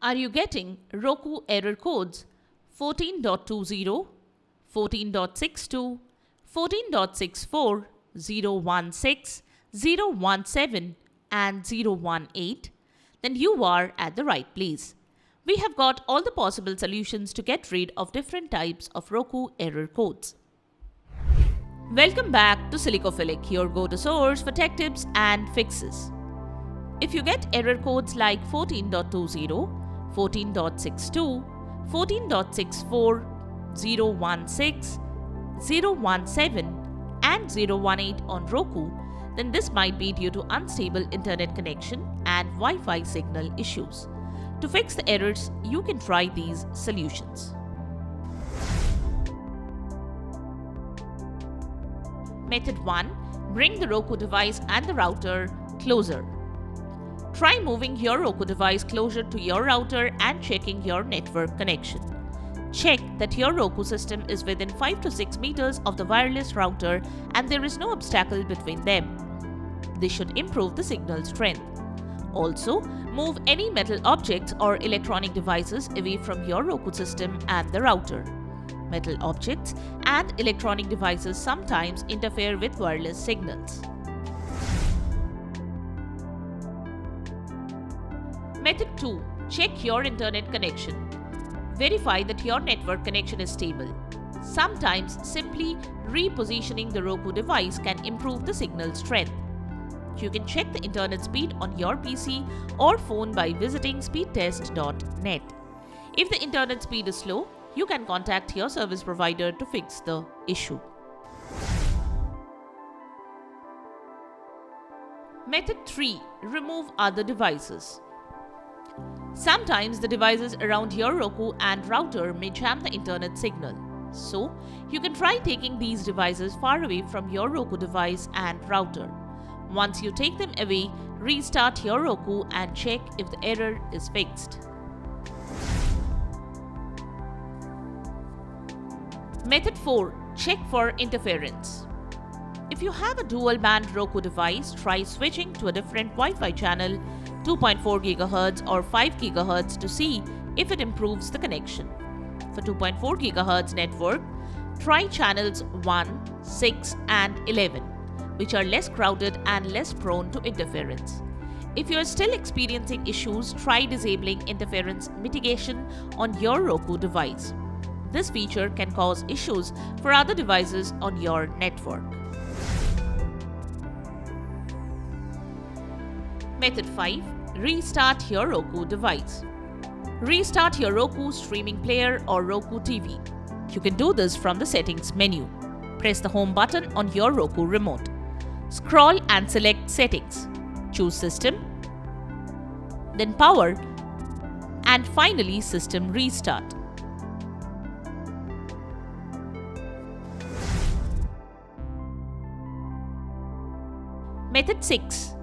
Are you getting Roku error codes 14.20, 14.62, 14.64, 016, 017 and 018? Then you are at the right place. We have got all the possible solutions to get rid of different types of Roku error codes. Welcome back to Silicophilic, your go-to source for tech tips and fixes. If you get error codes like 14.20, 14.62, 14.64, 016, 017 and 018 on Roku, then this might be due to unstable internet connection and Wi-Fi signal issues. To fix the errors, you can try these solutions. Method 1. Bring the Roku device and the router closer. Try moving your Roku device closer to your router and checking your network connection. Check that your Roku system is within 5 to 6 meters of the wireless router and there is no obstacle between them. This should improve the signal strength. Also, move any metal objects or electronic devices away from your Roku system and the router. Metal objects and electronic devices sometimes interfere with wireless signals. Method 2. Check your internet connection. Verify that your network connection is stable. Sometimes simply repositioning the Roku device can improve the signal strength. You can check the internet speed on your PC or phone by visiting speedtest.net. If the internet speed is slow, you can contact your service provider to fix the issue. Method 3. Remove other devices. Sometimes the devices around your Roku and router may jam the internet signal. So, you can try taking these devices far away from your Roku device and router. Once you take them away, restart your Roku and check if the error is fixed. Method 4. Check for interference. If you have a dual-band Roku device, try switching to a different Wi-Fi channel 2.4 GHz or 5 GHz to see if it improves the connection. For 2.4 GHz network, try channels 1, 6 and 11, which are less crowded and less prone to interference. If you are still experiencing issues, try disabling interference mitigation on your Roku device. This feature can cause issues for other devices on your network. Method 5. Restart your Roku device. Restart your Roku streaming player or Roku TV. You can do this from the settings menu. Press the home button on your Roku remote. Scroll and select Settings. Choose System, then Power, and finally System Restart. Method 6.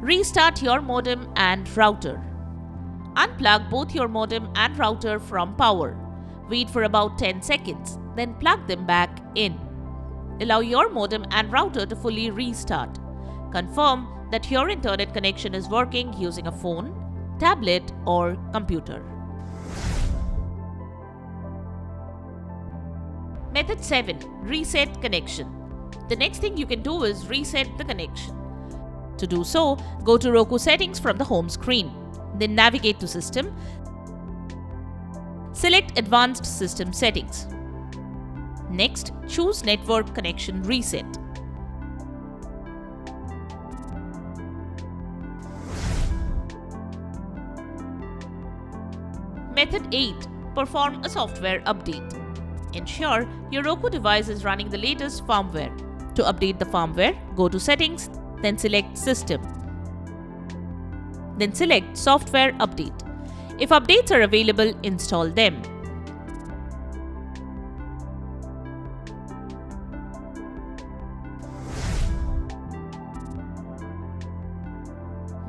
Restart your modem and router. Unplug both your modem and router from power. Wait for about 10 seconds, then plug them back in. Allow your modem and router to fully restart. Confirm that your internet connection is working using a phone, tablet or computer. Method 7. Reset connection. The next thing you can do is reset the connection. To do so, go to Roku settings from the home screen. Then navigate to System. Select Advanced System Settings. Next, choose Network Connection Reset. Method 8. Perform a software update. Ensure your Roku device is running the latest firmware. To update the firmware, go to Settings, then select System. Then select Software Update. If updates are available, install them.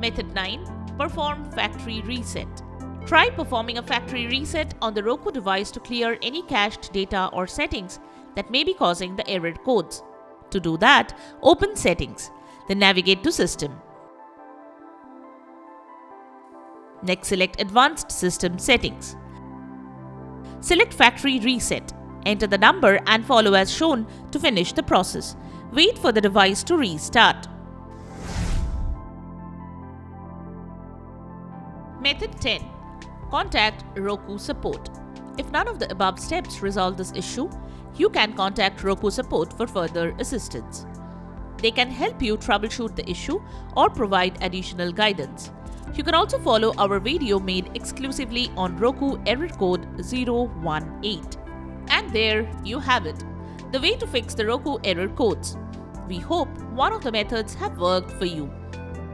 Method 9. Perform factory reset. Try performing a factory reset on the Roku device to clear any cached data or settings that may be causing the error codes. To do that, open Settings, then navigate to System. Next, select Advanced System Settings. Select Factory Reset. Enter the number and follow as shown to finish the process. Wait for the device to restart. Method 10. Contact Roku support. If none of the above steps resolve this issue, you can contact Roku support for further assistance. They can help you troubleshoot the issue or provide additional guidance. You can also follow our video made exclusively on Roku error code 018. And there you have it, the way to fix the Roku error codes. We hope one of the methods have worked for you.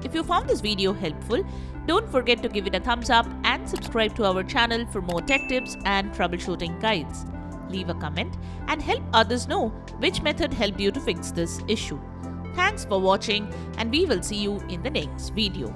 If you found this video helpful, don't forget to give it a thumbs up and subscribe to our channel for more tech tips and troubleshooting guides. Leave a comment and help others know which method helped you to fix this issue. Thanks for watching, and we will see you in the next video.